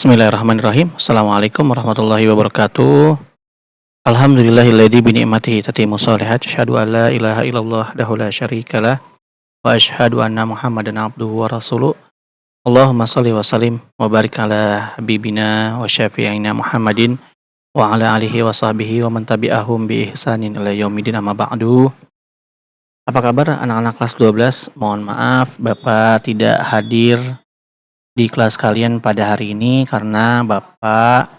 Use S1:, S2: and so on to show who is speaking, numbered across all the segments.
S1: Bismillahirrahmanirrahim. Assalamualaikum warahmatullahi wabarakatuh. Alhamdulillahilladzi bi ni'matihi tatimmu shalihat. Asyhadu an la ilaha illallah wahdahu la syarikalah wa asyhadu anna Muhammadan abduhu wa rasuluh. Allahumma shalli wa sallim wa barik ala habibina wa syafi'ina Muhammadin wa ala alihi wa sahbihi wa man tabi'ahum bi ihsanin ila yaumidin amma ba'du. Apa kabar anak-anak kelas 12? Mohon maaf Bapak tidak hadir di kelas kalian pada hari ini karena Bapak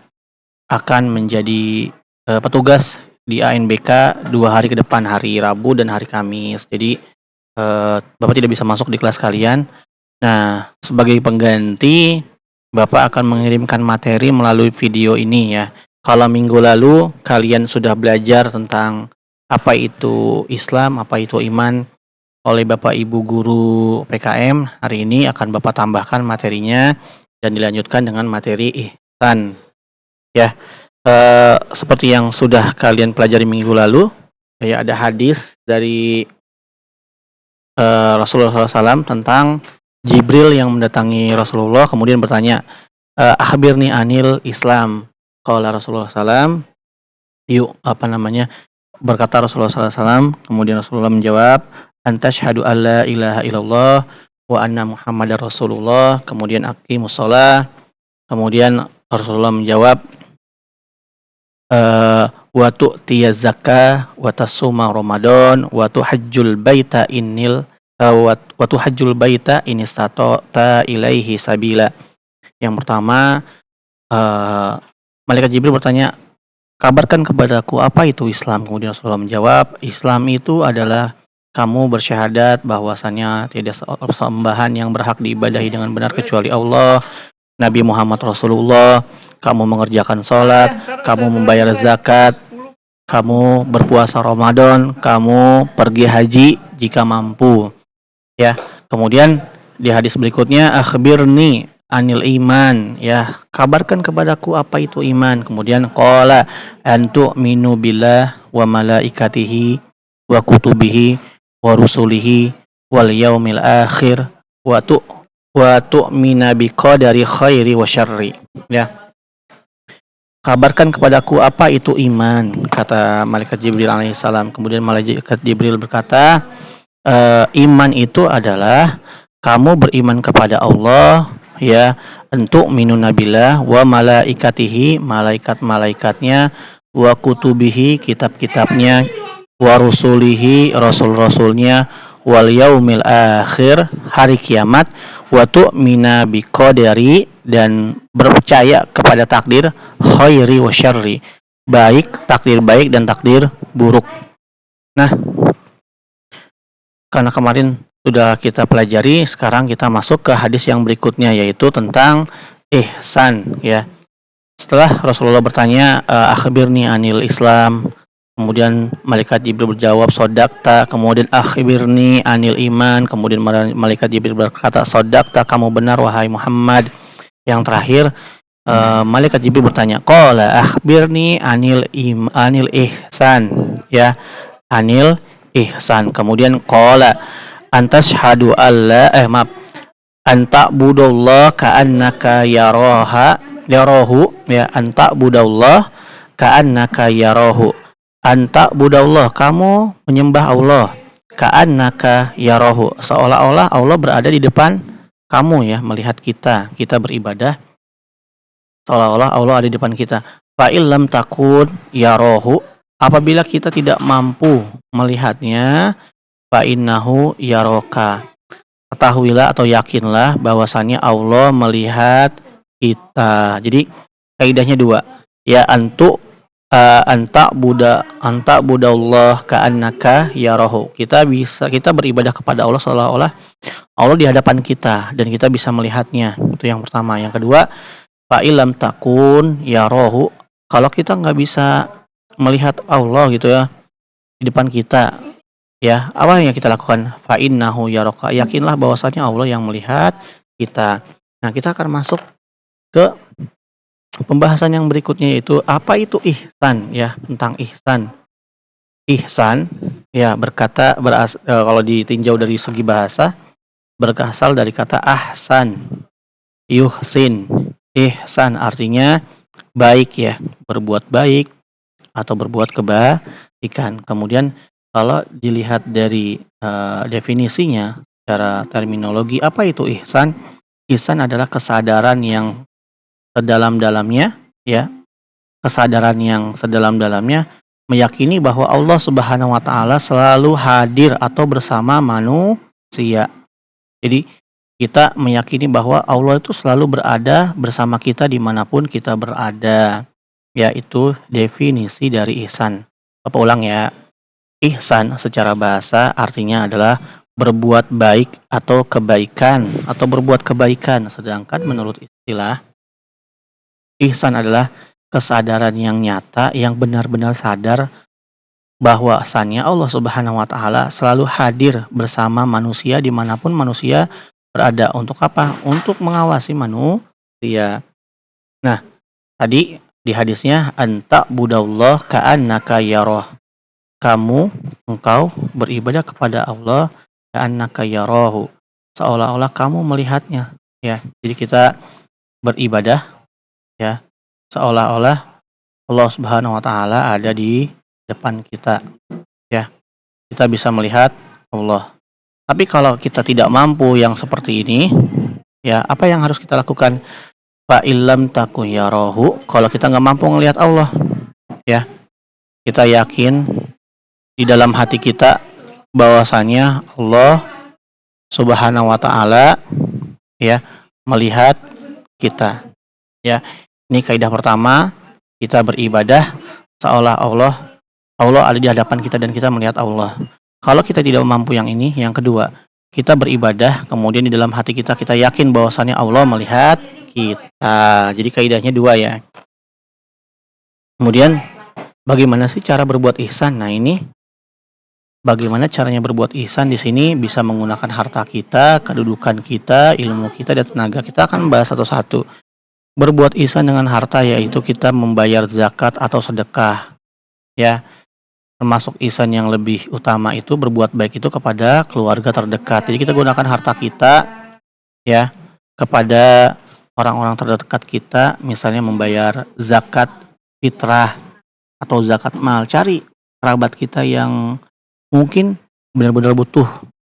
S1: akan menjadi petugas di ANBK 2 hari ke depan, hari Rabu dan hari Kamis. Jadi Bapak tidak bisa masuk di kelas kalian. Nah, sebagai pengganti, Bapak akan mengirimkan materi melalui video ini ya. Kalau minggu lalu kalian sudah belajar tentang apa itu Islam, apa itu iman oleh Bapak Ibu guru PKM, hari ini akan Bapak tambahkan materinya dan dilanjutkan dengan materi ihsan. Ya, seperti yang sudah kalian pelajari minggu lalu, ya ada hadis dari Rasulullah SAW tentang Jibril yang mendatangi Rasulullah kemudian bertanya, akhbirni anil Islam. Qala Rasulullah SAW, berkata Rasulullah SAW, kemudian Rasulullah menjawab, antashhadu alla ilaha illallah wa anna Muhammadar Rasulullah, kemudian aqimus shalah, kemudian Rasulullah menjawab, wa tu'tiyaz zakah wa tasuma Ramadan wa tuhajjul baita wa tuhajjul baita in istata'ta ilaihi sabila. Yang pertama, malaikat Jibril bertanya, kabarkan kepadaku apa itu Islam. Kemudian Rasulullah menjawab, Islam itu adalah kamu bersyahadat bahwasanya tidak sembahan yang berhak diibadahi dengan benar kecuali Allah, Nabi Muhammad Rasulullah, kamu mengerjakan sholat, kamu membayar zakat, kamu berpuasa Ramadan, kamu pergi haji jika mampu. Ya, kemudian di hadis berikutnya, akhbirni anil iman, ya, kabarkan kepadaku apa itu iman. Kemudian qala antu minu billah wa malaikatihi wa kutubihi wa rusulihi wal yaumil akhir wa tu'mina biqadari khairi wa syarri. Ya, kabarkan kepadaku apa itu iman, kata malaikat Jibril alaihissalam. Kemudian malaikat Jibril berkata, iman itu adalah kamu beriman kepada Allah, ya, untuk minun nabilah wa malaikatihi, malaikat-malaikatnya, wa kutubihi, kitab-kitabnya, wa rusulihi, rasul-rasulnya, wal yaumil akhir, hari kiamat, wa tu'mina biqadari, dan berpercaya kepada takdir, khairi wa syarri, baik, takdir baik dan takdir buruk. Nah, karena kemarin sudah kita pelajari, sekarang kita masuk ke hadis yang berikutnya, yaitu tentang ihsan, ya. Setelah Rasulullah bertanya, akhbirni anil Islam, kemudian malaikat Jibril berjawab, sodakta, kemudian akhbirni anil iman, kemudian malaikat Jibril berkata, sodakta, kamu benar wahai Muhammad. Yang terakhir, malaikat Jibril bertanya, qala akhbirni anil ihsan, ya, anil ihsan. Kemudian qala antashhadu alla anta budallah ka'annaka yarahu, ya, anta budallah ka'annaka yarahu. Anta budallah, kamu menyembah Allah, ka'annaka yarahu, seolah-olah Allah berada di depan kamu, ya, melihat kita beribadah seolah-olah Allah ada di depan kita. Fa illam takun yarahu, apabila kita tidak mampu melihatnya, fa innahu yaraka, ketahuilah atau yakinlah bahwasannya Allah melihat kita. Jadi kaidahnya dua, ya, anta budallah ka'annaka yarahu, kita beribadah kepada Allah seolah-olah Allah di hadapan kita dan kita bisa melihatnya. Itu yang pertama. Yang kedua, fa illam takun yarahu, kalau kita nggak bisa melihat Allah gitu, ya, di depan kita, ya, apa yang kita lakukan? Fa innahu yaraka, yakinlah bahwasanya Allah yang melihat kita. Nah, kita akan masuk ke pembahasan yang berikutnya, yaitu apa itu ihsan, ya, tentang ihsan. Ihsan, ya, kalau ditinjau dari segi bahasa, berasal dari kata ahsan, yuhsin, Ihsan artinya baik ya, berbuat baik atau berbuat kebaikan. Kemudian kalau dilihat dari, definisinya secara terminologi, apa itu ihsan? Ihsan adalah kesadaran yang sedalam-dalamnya ya, kesadaran yang sedalam-dalamnya meyakini bahwa Allah Subhanahu wa taala selalu hadir atau bersama manusia. Jadi kita meyakini bahwa Allah itu selalu berada bersama kita dimanapun kita berada. Yaitu definisi dari ihsan. Papa ulang ya. Ihsan secara bahasa artinya adalah berbuat baik atau kebaikan atau berbuat kebaikan. Sedangkan menurut istilah, ihsan adalah kesadaran yang nyata yang benar-benar sadar bahwasannya Allah Subhanahu wa taala selalu hadir bersama manusia dimanapun manusia berada. Untuk apa? Untuk mengawasi manusia. Nah, tadi di hadisnya anta budallah ka'annaka yarah. Engkau beribadah kepada Allah ka'annaka yarahu. Seolah-olah kamu melihatnya, ya. Jadi kita beribadah ya, seolah-olah Allah Subhanahu wa taala ada di depan kita, ya. Kita bisa melihat Allah. Tapi kalau kita tidak mampu yang seperti ini, ya, apa yang harus kita lakukan? Fa illam takun yarahu, kalau kita nggak mampu ngelihat Allah, ya, kita yakin di dalam hati kita bahwasanya Allah Subhanahu wa taala ya melihat kita, ya. Ini kaidah pertama, kita beribadah seolah-olah Allah ada di hadapan kita dan kita melihat Allah. Kalau kita tidak mampu yang ini, yang kedua, kita beribadah kemudian di dalam hati kita kita yakin bahwasanya Allah melihat kita. Jadi kaidahnya dua ya. Kemudian bagaimana sih cara berbuat ihsan? Nah, ini bagaimana caranya berbuat ihsan di sini bisa menggunakan harta kita, kedudukan kita, ilmu kita, dan tenaga. Kita akan membahas satu-satu. Berbuat ihsan dengan harta yaitu kita membayar zakat atau sedekah. Ya, termasuk ihsan yang lebih utama itu berbuat baik itu kepada keluarga terdekat. Jadi kita gunakan harta kita ya kepada orang-orang terdekat kita, misalnya membayar zakat fitrah atau zakat mal. Cari kerabat kita yang mungkin benar-benar butuh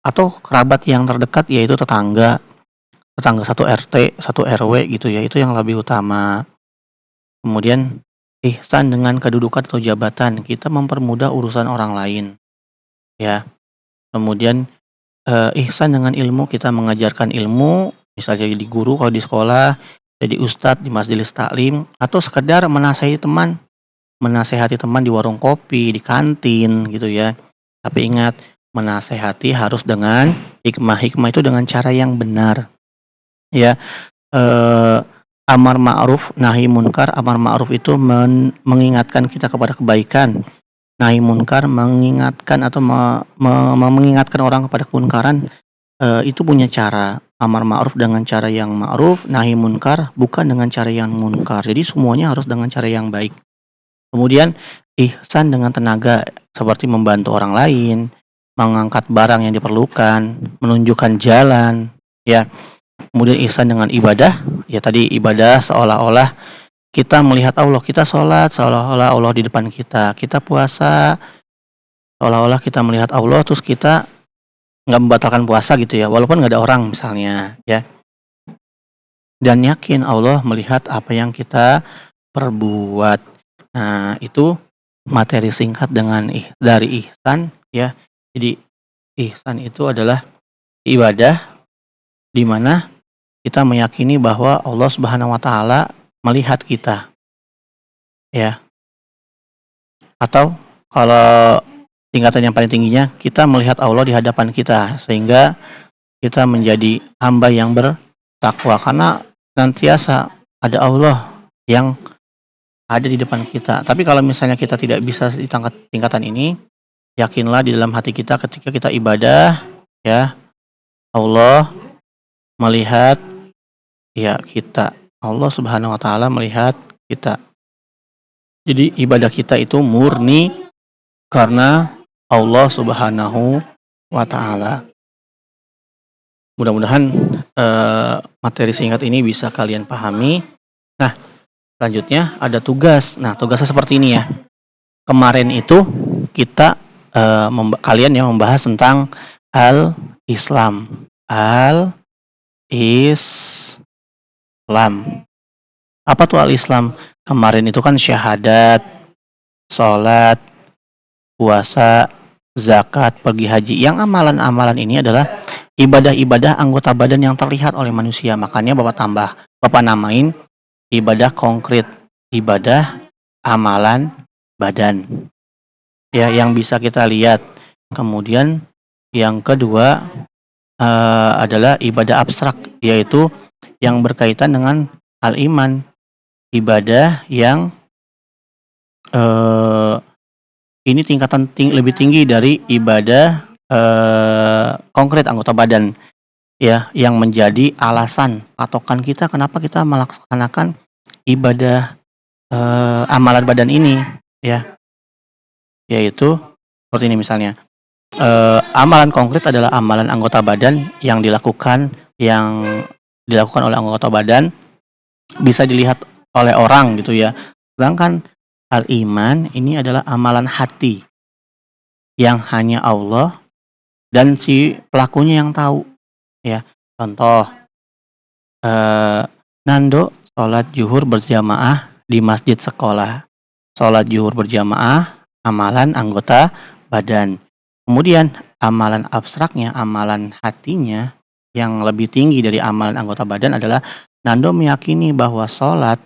S1: atau kerabat yang terdekat yaitu tetangga, tetangga satu RT, satu RW gitu ya, itu yang lebih utama. Kemudian ihsan dengan kedudukan atau jabatan, kita mempermudah urusan orang lain ya. Kemudian ihsan dengan ilmu, kita mengajarkan ilmu, misalnya jadi guru kalau di sekolah, jadi ustadz di majelis taklim, atau sekedar menasehati teman di warung kopi, di kantin gitu ya. Tapi ingat, menasehati harus dengan hikmah. Hikmah itu dengan cara yang benar. Ya, amar ma'ruf, nahi munkar. Amar ma'ruf itu mengingatkan kita kepada kebaikan. Nahi munkar mengingatkan atau mengingatkan orang kepada kemunkaran. Itu punya cara. Amar ma'ruf dengan cara yang ma'ruf, nahi munkar bukan dengan cara yang munkar. Jadi semuanya harus dengan cara yang baik. Kemudian ihsan dengan tenaga, seperti membantu orang lain, mengangkat barang yang diperlukan, menunjukkan jalan, ya. Kemudian ihsan dengan ibadah, ya tadi ibadah seolah-olah kita melihat Allah, kita sholat seolah-olah Allah di depan kita, kita puasa seolah-olah kita melihat Allah, terus kita nggak membatalkan puasa gitu ya, walaupun nggak ada orang misalnya, ya. Dan yakin Allah melihat apa yang kita perbuat. Nah, itu materi singkat dengan dari ihsan ya. Jadi ihsan itu adalah ibadah di mana kita meyakini bahwa Allah Subhanahu wa taala melihat kita ya. Atau kalau tingkatan yang paling tingginya, kita melihat Allah di hadapan kita sehingga kita menjadi hamba yang bertakwa karena senantiasa ada Allah yang ada di depan kita. Tapi kalau misalnya kita tidak bisa di tingkatan ini, yakinlah di dalam hati kita ketika kita ibadah, ya, Allah melihat ya kita. Allah Subhanahu wa taala melihat kita. Jadi ibadah kita itu murni karena Allah Subhanahu wa taala. Mudah-mudahan materi singkat ini bisa kalian pahami Nah, selanjutnya ada tugas. Nah, tugasnya seperti ini ya. Kemarin itu kita kalian yang membahas tentang al-Islam. Al-Islam. Apa tuh al-Islam? Kemarin itu kan syahadat, sholat, puasa, zakat, pergi haji. Yang amalan-amalan ini adalah ibadah-ibadah anggota badan yang terlihat oleh manusia. Makanya Bapak namain ibadah konkret, ibadah amalan badan. Ya, yang bisa kita lihat. Kemudian yang kedua adalah ibadah abstrak, yaitu yang berkaitan dengan al-iman, ibadah yang eh, ini tingkatan lebih tinggi dari ibadah konkret anggota badan, ya, yang menjadi alasan patokan kita kenapa kita melaksanakan ibadah amalan badan ini, ya, yaitu seperti ini misalnya. Amalan konkret adalah amalan anggota badan yang dilakukan oleh anggota badan, bisa dilihat oleh orang gitu ya. Sedangkan al-iman ini adalah amalan hati yang hanya Allah dan si pelakunya yang tahu, ya. Contoh, Nando sholat zuhur berjamaah di masjid sekolah. Sholat zuhur berjamaah, amalan anggota badan. Kemudian amalan abstraknya, amalan hatinya yang lebih tinggi dari amalan anggota badan adalah Nando meyakini bahwa sholat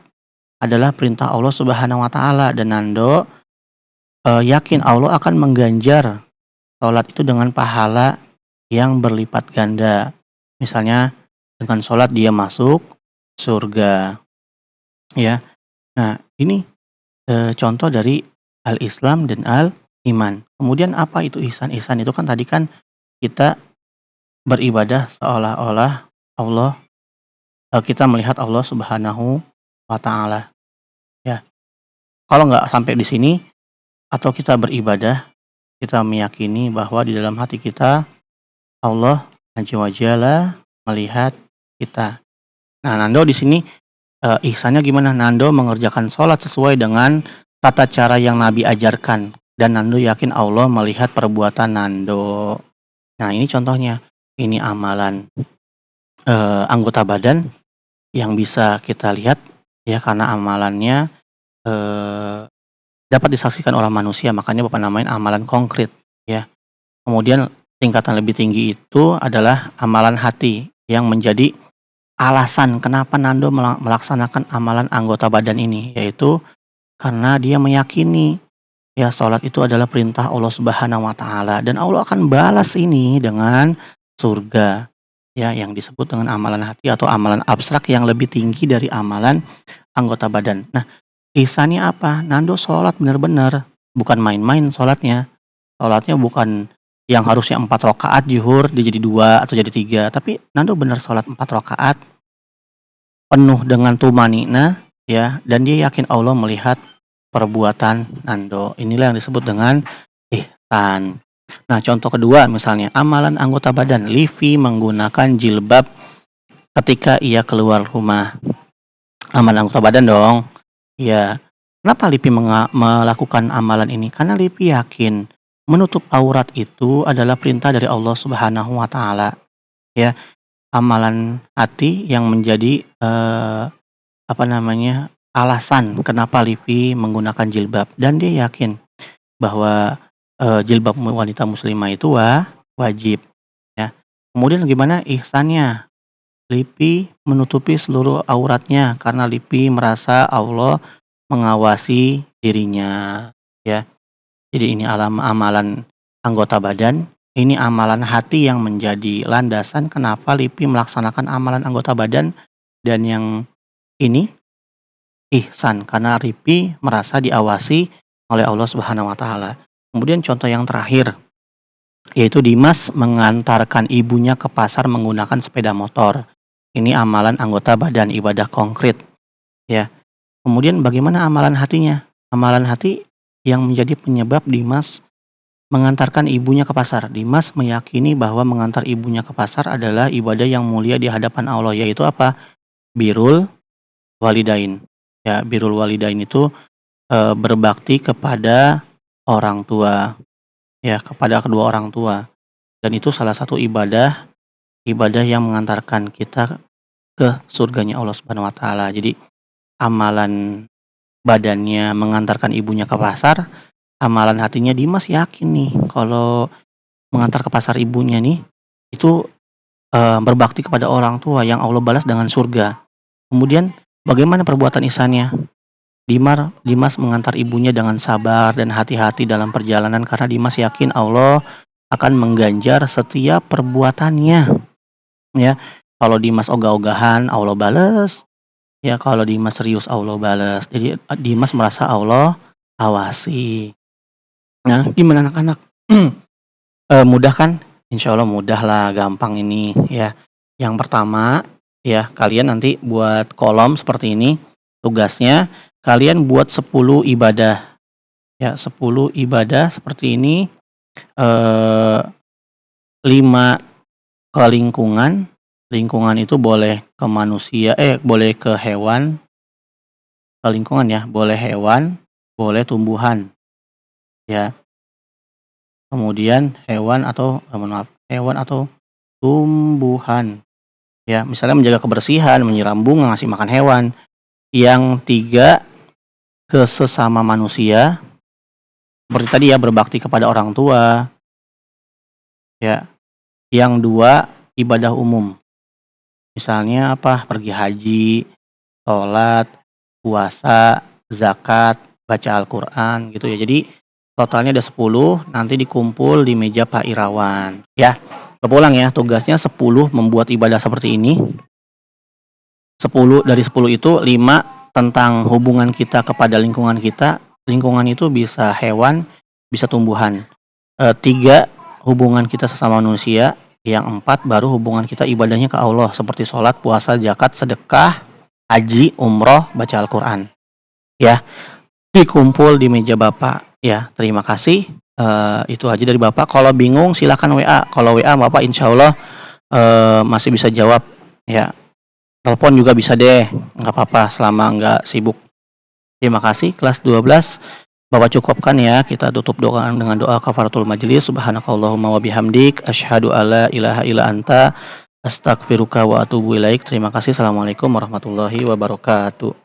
S1: adalah perintah Allah Subhanahu wa taala, dan Nando yakin Allah akan mengganjar sholat itu dengan pahala yang berlipat ganda. Misalnya dengan sholat dia masuk surga, ya. Nah, ini contoh dari al-Islam dan al-iman. Kemudian apa itu ihsan? Ihsan itu kan tadi kan kita beribadah seolah-olah Allah, kita melihat Allah Subhanahu wa taala, ya. Kalau nggak sampai di sini atau kita beribadah, kita meyakini bahwa di dalam hati kita Allah Azza wa Jalla melihat kita. Nah, Nando di sini ihsannya gimana? Nando mengerjakan sholat sesuai dengan tata cara yang Nabi ajarkan, dan Nando yakin Allah melihat perbuatan Nando. Nah, ini contohnya. Ini amalan anggota badan yang bisa kita lihat, ya, karena amalannya dapat disaksikan oleh manusia, makanya Bapak namain amalan konkret, ya. Kemudian tingkatan lebih tinggi itu adalah amalan hati yang menjadi alasan kenapa Nando melaksanakan amalan anggota badan ini, yaitu karena dia meyakini, ya, sholat itu adalah perintah Allah Subhanahu wa taala dan Allah akan balas ini dengan surga, ya, yang disebut dengan amalan hati atau amalan abstrak yang lebih tinggi dari amalan anggota badan. Nah, ihsannya apa? Nando sholat benar-benar, bukan main-main sholatnya. Sholatnya bukan yang harusnya 4 rakaat zuhur dia jadi 2 atau jadi 3, tapi Nando benar sholat 4 rakaat penuh dengan tumanina, ya, dan dia yakin Allah melihat perbuatan Nando. Inilah yang disebut dengan ihsan. Nah, contoh kedua misalnya amalan anggota badan, Livi menggunakan jilbab ketika ia keluar rumah. Amalan anggota badan dong. Ya. Kenapa Livi melakukan amalan ini? Karena Livi yakin menutup aurat itu adalah perintah dari Allah Subhanahu wa taala, ya. Amalan hati yang menjadi alasan kenapa Livi menggunakan jilbab, dan dia yakin bahwa jilbab wanita muslimah itu wajib, ya. Kemudian gimana ihsannya? Livi menutupi seluruh auratnya karena Livi merasa Allah mengawasi dirinya, ya. Jadi ini amalan anggota badan, ini amalan hati yang menjadi landasan kenapa Livi melaksanakan amalan anggota badan, dan yang ini ihsan karena Livi merasa diawasi oleh Allah Subhanahu wa taala. Kemudian contoh yang terakhir yaitu Dimas mengantarkan ibunya ke pasar menggunakan sepeda motor. Ini amalan anggota badan, ibadah konkret, ya. Kemudian bagaimana amalan hatinya? Amalan hati yang menjadi penyebab Dimas mengantarkan ibunya ke pasar. Dimas meyakini bahwa mengantar ibunya ke pasar adalah ibadah yang mulia di hadapan Allah, yaitu apa? Birrul walidain. Ya, birrul walidain itu berbakti kepada orang tua, ya, kepada kedua orang tua. Dan itu salah satu ibadah ibadah yang mengantarkan kita ke surganya Allah Subhanahu wa taala. Jadi amalan badannya mengantarkan ibunya ke pasar, amalan hatinya Dimas yakin nih kalau mengantar ke pasar ibunya nih itu berbakti kepada orang tua yang Allah balas dengan surga. Kemudian bagaimana perbuatan ihsannya? Dimas mengantar ibunya dengan sabar dan hati-hati dalam perjalanan karena Dimas yakin Allah akan mengganjar setiap perbuatannya, ya. Kalau Dimas ogah-ogahan, Allah bales, ya kalau Dimas serius Allah bales. Jadi Dimas merasa Allah awasi. Nah, gimana anak-anak? Mudah kan? Insya Allah mudah lah, gampang ini ya. Yang pertama, ya kalian nanti buat kolom seperti ini. Tugasnya kalian buat 10 ibadah. Ya, 10 ibadah seperti ini. 5 ke lingkungan. Lingkungan itu boleh ke manusia, boleh ke hewan. Ke lingkungan ya, boleh hewan, boleh tumbuhan. Ya. Kemudian hewan atau hewan atau tumbuhan. Ya, misalnya menjaga kebersihan, menyiram bunga, ngasih makan hewan. Yang 3 ke sesama manusia. Seperti tadi ya, berbakti kepada orang tua. Ya. Yang 2 ibadah umum. Misalnya apa? Pergi haji, sholat, puasa, zakat, baca Al-Qur'an gitu ya. Jadi totalnya ada 10, nanti dikumpul di meja Pak Irawan. Ya. Keulang ya, tugasnya 10 membuat ibadah seperti ini. 10 dari 10 itu 5 tentang hubungan kita kepada lingkungan kita. Lingkungan itu bisa hewan, bisa tumbuhan. 3 hubungan kita sesama manusia. Yang 4 baru hubungan kita ibadahnya ke Allah seperti sholat, puasa, zakat, sedekah, haji, umroh, baca Al-Qur'an. Ya, dikumpul di meja Bapak. Ya, terima kasih. Itu aja dari Bapak. Kalau bingung silakan WA. Kalau WA Bapak insya Allah masih bisa jawab. Ya, telepon juga bisa deh, nggak apa-apa selama nggak sibuk. Terima kasih kelas 12. Bapak cukupkan ya, kita tutup doa dengan doa kafaratul majlis. Subhanakallahumma wa bihamdik, asyhadu alla ilaha illa anta, astaghfiruka wa atubu ilaik. Terima kasih. Assalamualaikum warahmatullahi wabarakatuh.